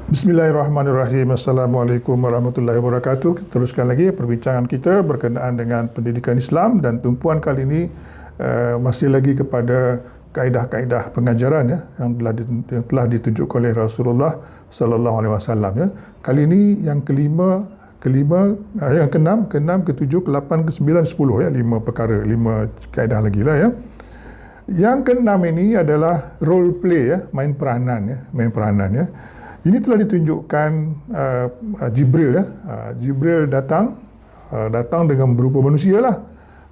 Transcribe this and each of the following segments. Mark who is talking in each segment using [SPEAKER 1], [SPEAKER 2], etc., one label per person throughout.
[SPEAKER 1] Bismillahirrahmanirrahim. Assalamualaikum warahmatullahi wabarakatuh. Kita teruskan lagi perbincangan kita berkenaan dengan pendidikan Islam, dan tumpuan kali ini masih lagi kepada kaedah-kaedah pengajaran yang telah ditunjuk oleh Rasulullah sallallahu alaihi wasallam ya. Kali ini yang yang keenam, ketujuh, ke-8, ke-9, 10 ya, 5 perkara, 5 kaedah lagi lah ya. Yang keenam ini adalah role play ya, main peranan ya. Ini telah ditunjukkan Jibril ya. Jibril datang dengan berupa manusia lah,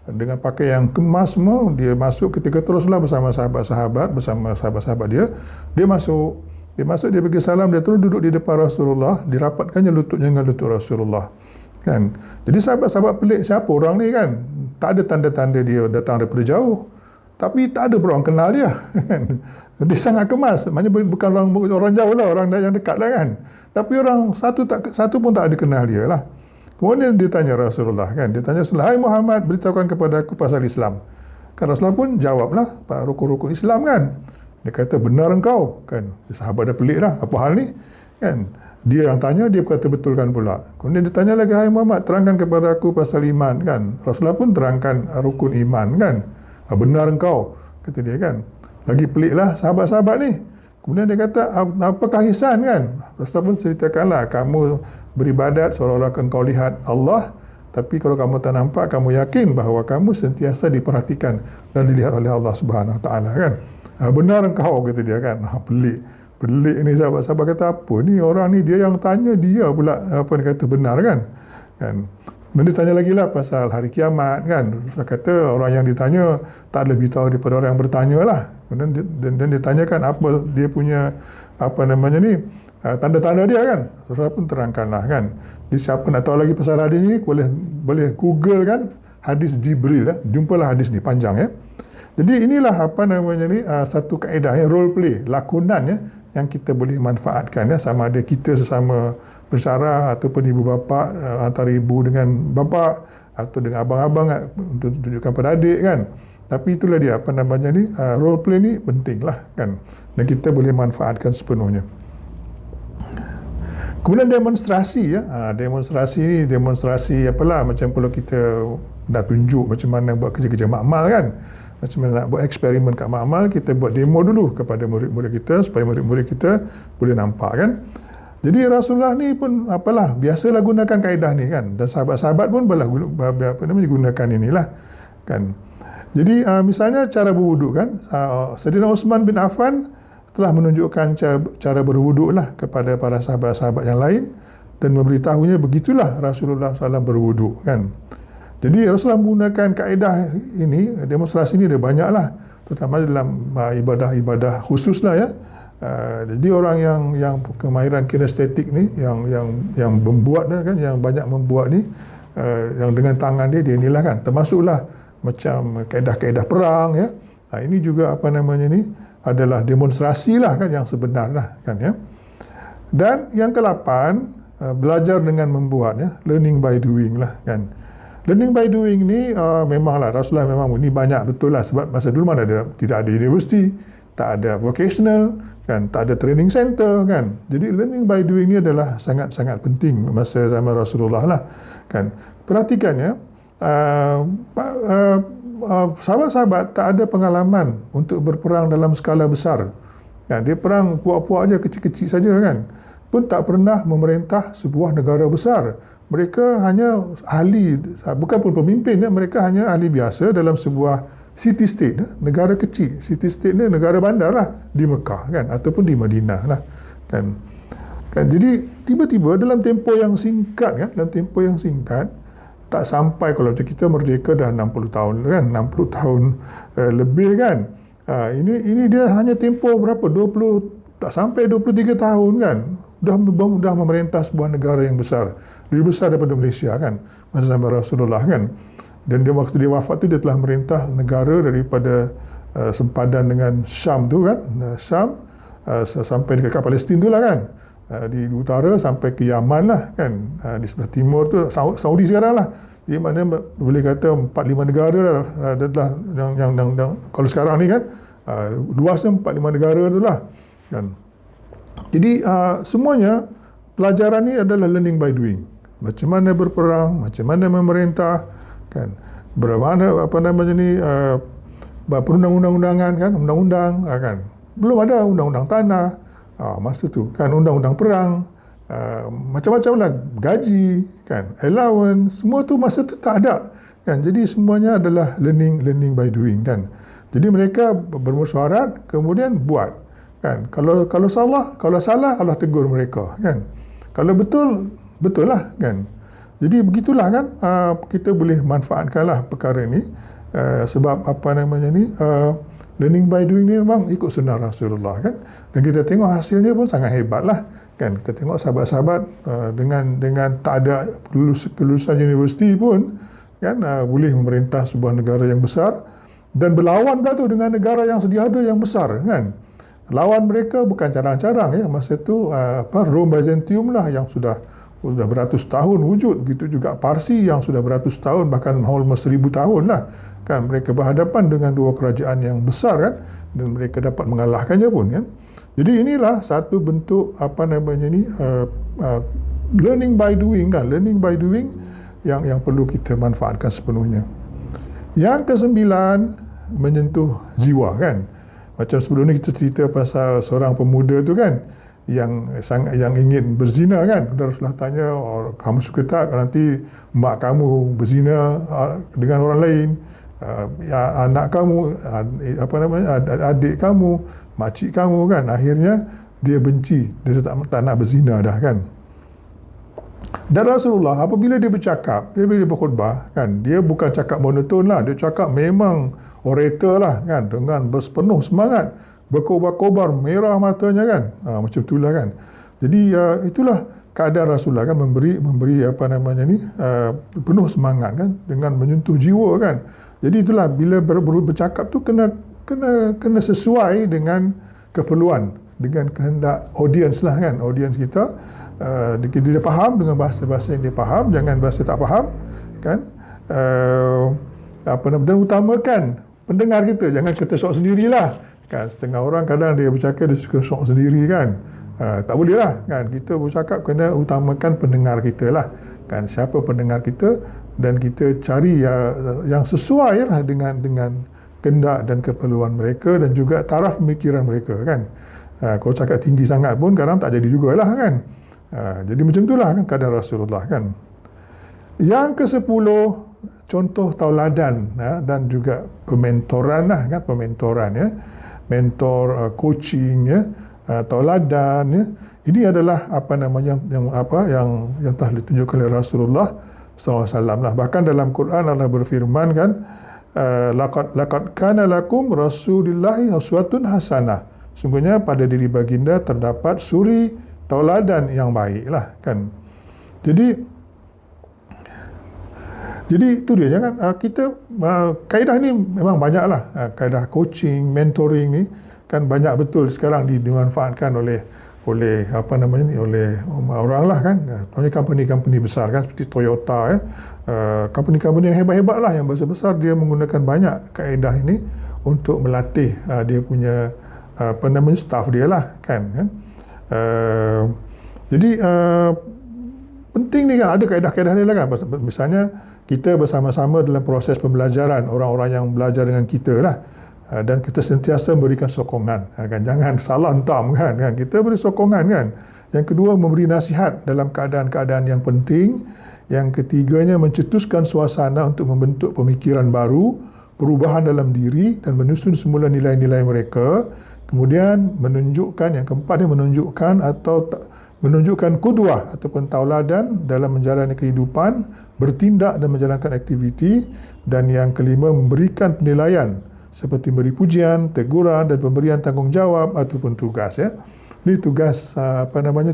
[SPEAKER 1] dengan pakaian yang kemas semua. Dia masuk ketika teruslah bersama sahabat-sahabat dia. Dia masuk, dia bagi salam, dia terus duduk di depan Rasulullah, dirapatkannya lututnya dengan lutut Rasulullah. Kan? Jadi sahabat-sahabat pelik, siapa orang ni kan? Tak ada tanda-tanda dia datang daripada jauh. Tapi tak ada orang kenal dia. Dia sangat kemas. Maknanya bukan orang jauh lah, orang yang dekat lah kan. Tapi orang satu pun tak ada kenal dia lah. Kemudian dia tanya Rasulullah kan. Dia tanya Rasulullah, "Hai Muhammad, beritahukan kepada aku pasal Islam." Kan Rasulullah pun jawablah rukun-rukun Islam kan. Dia kata, "Benar engkau." Kan. Sahabat dah pelik lah. Apa hal ni? Kan. Dia yang tanya, dia kata betulkan pula. Kemudian dia tanya lagi, "Hai Muhammad, terangkan kepada aku pasal iman." Kan. Rasulullah pun terangkan rukun iman kan. "Benar engkau," kata dia kan. Lagi peliklah sahabat-sahabat ni. Kemudian dia kata, "Apakah ihsan?" kan. Rasulullah pun ceritakanlah, kamu beribadat seolah-olah engkau lihat Allah, tapi kalau kamu tak nampak, kamu yakin bahawa kamu sentiasa diperhatikan dan dilihat oleh Allah Subhanahu Wa Taala kan. "Benar engkau," kata dia kan. Pelik ni sahabat-sahabat kata, apa ni orang ni, dia yang tanya dia pula apa dia kata benar kan. Dan dia tanya lagi lah pasal hari kiamat kan. Dia kata orang yang ditanya tak lebih tahu daripada orang yang bertanya lah. Dan dia tanyakan apa dia punya tanda-tanda dia kan. Rasulullah pun terangkanlah kan. Jadi siapa nak tahu lagi pasal hadis ni, boleh Google kan hadis Jibril ya. Jumpalah hadis ni, panjang ya. Jadi inilah satu kaedah ya, role play, lakonan ya, yang kita boleh manfaatkan ya, sama ada kita sesama bersyarah ataupun ibu bapa, antara ibu dengan bapa atau dengan abang-abang untuk tunjukkan pada adik kan. Tapi itulah dia role play ni penting lah kan, dan kita boleh manfaatkan sepenuhnya. Kemudian demonstrasi ya. Demonstrasi apalah, macam kalau kita nak tunjuk macam mana buat kerja-kerja makmal kan. Macam mana nak buat eksperimen kat makmal, kita buat demo dulu kepada murid-murid kita supaya murid-murid kita boleh nampak kan. Jadi Rasulullah ni pun biasalah gunakan kaedah ni kan, dan sahabat-sahabat pun gunakan inilah kan. Jadi misalnya cara berwuduk kan, Sayyidina Uthman bin Affan telah menunjukkan cara berwuduk lah kepada para sahabat-sahabat yang lain, dan memberitahunya begitulah Rasulullah SAW berwuduk kan. Jadi Rasulullah menggunakan kaedah ini, demonstrasi ini ada banyak lah, terutama dalam ibadah-ibadah khusus lah ya. Jadi orang yang kemahiran kinestetik ni, yang membuat kan, yang banyak membuat ni, yang dengan tangan dia inilah kan, termasuklah macam kaedah-kaedah perang ya. Ini juga adalah demonstrasi lah kan, yang sebenar lah kan ya. Dan yang ke-8, belajar dengan membuat ya, learning by doing lah kan. Learning by doing ni memanglah Rasulullah memang ini banyak betul lah, sebab masa dulu tidak ada universiti, tak ada vocational kan, tak ada training center kan. Jadi learning by doing ni adalah sangat-sangat penting masa zaman Rasulullah lah kan. Perhatikan ya, sahabat-sahabat tak ada pengalaman untuk berperang dalam skala besar kan. Dia perang puak-puak aja, kecil-kecil saja kan, pun tak pernah memerintah sebuah negara besar. Mereka hanya ahli, bukan pun pemimpin ya, mereka hanya ahli biasa dalam sebuah city state, negara kecil. City state ni negara bandar lah, di Mekah kan, ataupun di Madinah lah kan. Jadi tiba-tiba dalam tempoh yang singkat tak sampai, kalau kita merdeka dah 60 tahun kan, 60 tahun lebih kan. Ini dia hanya tempoh berapa, 20, tak sampai 23 tahun kan, dah memerintah sebuah negara yang besar, lebih besar daripada Malaysia kan, masa zaman Rasulullah kan. Dan waktu dia wafat tu, dia telah merintah negara daripada sempadan dengan Syam tu kan, Syam sampai dekat Palestin tu lah kan, di utara sampai ke Yaman lah kan, di sebelah timur tu Saudi sekarang lah. Jadi maknanya boleh kata 4-5 negara lah yang kalau sekarang ni kan, luasnya 4-5 negara tu lah kan. Jadi semuanya pelajaran ni adalah learning by doing. Macam mana berperang, macam mana memerintah, kan? Bagaimana perundang-undangan, kan? Undang-undang, kan? Belum ada undang-undang tanah masa tu, kan? Undang-undang perang, macam-macam lah, gaji, kan? Allowance, semua tu masa tu tak ada, kan? Jadi semuanya adalah learning by doing, kan? Jadi mereka bermesyuarat kemudian buat, kan? Kalau salah Allah tegur mereka, kan? Kalau betul lah, kan? Jadi begitulah, kan? Kita boleh manfaatkanlah perkara ni, sebab learning by doing ni memang ikut sunnah Rasulullah, kan? Dan kita tengok hasilnya pun sangat hebat lah, kan? Kita tengok sahabat-sahabat dengan tak ada kelulusan universiti pun, kan, boleh memerintah sebuah negara yang besar dan berlawan pula tu dengan negara yang sedia ada yang besar, kan? Lawan mereka bukan carang-carang, ya. Masa tu Rome Byzantium lah yang sudah beratus tahun wujud, begitu juga Parsi yang sudah beratus tahun, bahkan almost 1000 tahun lah, kan? Mereka berhadapan dengan dua kerajaan yang besar, kan, dan mereka dapat mengalahkannya pun, kan? Jadi inilah satu bentuk learning by doing, kan? Learning by doing yang perlu kita manfaatkan sepenuhnya. Yang kesembilan, menyentuh jiwa, kan? Macam sebelum ni kita cerita pasal seorang pemuda tu, kan, yang ingin berzina, kan? Rasulullah tanya, kamu suka tak nanti mak kamu berzina dengan orang lain, anak kamu, adik kamu, makcik kamu, kan? Akhirnya dia benci, dia tak nak berzina dah, kan? Dan Rasulullah apabila dia bercakap, dia berkhutbah, kan, dia bukan cakap monoton lah, dia cakap memang orator lah, kan, dengan berpenuh semangat, berkobar-kobar, merah matanya, kan, macam itulah, kan. Jadi itulah keadaan Rasulullah, kan, memberi penuh semangat, kan, dengan menyentuh jiwa, kan. Jadi itulah bila bercakap tu kena sesuai dengan keperluan, dengan kehendak audiens lah, kan, audiens kita. Dia faham dengan bahasa-bahasa yang dia faham, jangan bahasa tak faham, kan. Dan utamakan pendengar kita, jangan kita syok sendirilah, kan. Setengah orang kadang dia bercakap dia suka syok sendiri, kan. Tak boleh lah, kan. Kita bercakap kena utamakan pendengar kita lah, kan. Siapa pendengar kita, dan kita cari yang sesuai lah dengan kehendak dan keperluan mereka dan juga taraf pemikiran mereka, kan. Kalau cakap tinggi sangat pun kadang tak jadi jugalah, kan. Jadi macam itulah, kan, keadaan Rasulullah, kan. Yang ke-10, contoh tauladan, dan juga pementoran lah, kan, pementoran, ya. Mentor, coaching, ya, tauladan, ya. Ini adalah yang telah ditunjukkan oleh Rasulullah SAW lah. Bahkan dalam Quran Allah berfirman, kan, laqad kana lakum rasulillahi uswatun hasanah. Sungguhnya pada diri baginda terdapat suri tauladan yang baik lah, kan. Jadi itu dia, kan. Kita kaedah ni memang banyak lah, kaedah coaching, mentoring ni, kan, banyak betul sekarang dimanfaatkan oleh orang lah, kan. Company besar, kan, seperti Toyota, ya. Company yang hebat-hebat lah, yang besar-besar, dia menggunakan banyak kaedah ini untuk melatih dia punya staff dia lah, kan. Jadi penting ni, kan, ada kaedah-kaedah ni lah, kan. Misalnya kita bersama-sama dalam proses pembelajaran, orang-orang yang belajar dengan kita lah, dan kita sentiasa memberikan sokongan, kan. Jangan salah hentam, kan. Kita beri sokongan, kan. Yang kedua, memberi nasihat dalam keadaan-keadaan yang penting. Yang ketiganya, mencetuskan suasana untuk membentuk pemikiran baru, perubahan dalam diri dan menyusun semula nilai-nilai mereka. Kemudian yang keempat, menunjukkan qudwah ataupun tauladan dalam menjalani kehidupan, bertindak dan menjalankan aktiviti. Dan yang kelima, memberikan penilaian seperti beri pujian, teguran dan pemberian tanggungjawab ataupun tugas, ya. Ini tugas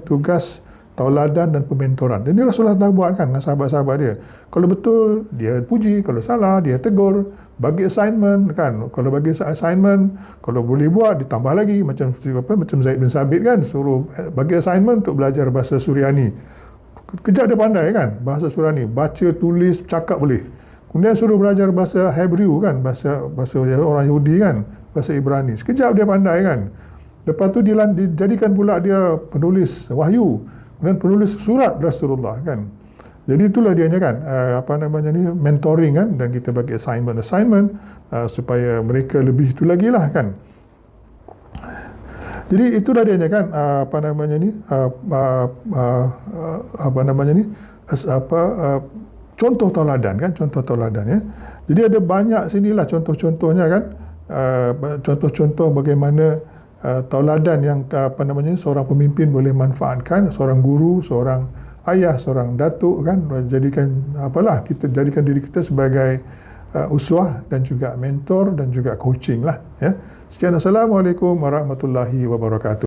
[SPEAKER 1] tugas tauladan dan pementoran. Dan ini Rasulullah dah buat, kan, dengan sahabat-sahabat dia. Kalau betul dia puji, kalau salah dia tegur, bagi assignment, kan. Kalau bagi assignment, kalau boleh buat ditambah lagi, macam Zaid bin Sabit, kan, suruh bagi assignment untuk belajar bahasa Suryani. Kejap dia pandai, kan, bahasa Suryani, baca, tulis, cakap boleh. Kemudian suruh belajar bahasa Hebrew, kan, bahasa orang Yahudi, kan, bahasa Ibrani. Sekejap dia pandai, kan. Lepas tu dijadikan pula dia penulis wahyu, kemudian penulis surat Rasulullah kan. Jadi itulah dianya kan, mentoring kan, dan kita bagi assignment supaya mereka lebih itu lagi lah kan. Jadi itulah dianya kan, contoh tauladan kan, contoh tauladan ya. Jadi ada banyak sinilah contoh-contohnya kan, contoh-contoh bagaimana tauladan yang seorang pemimpin boleh manfaatkan, seorang guru, seorang ayah, seorang datuk kan, kita jadikan diri kita sebagai uswah dan juga mentor dan juga coaching lah ya. Sekian, assalamualaikum warahmatullahi wabarakatuh.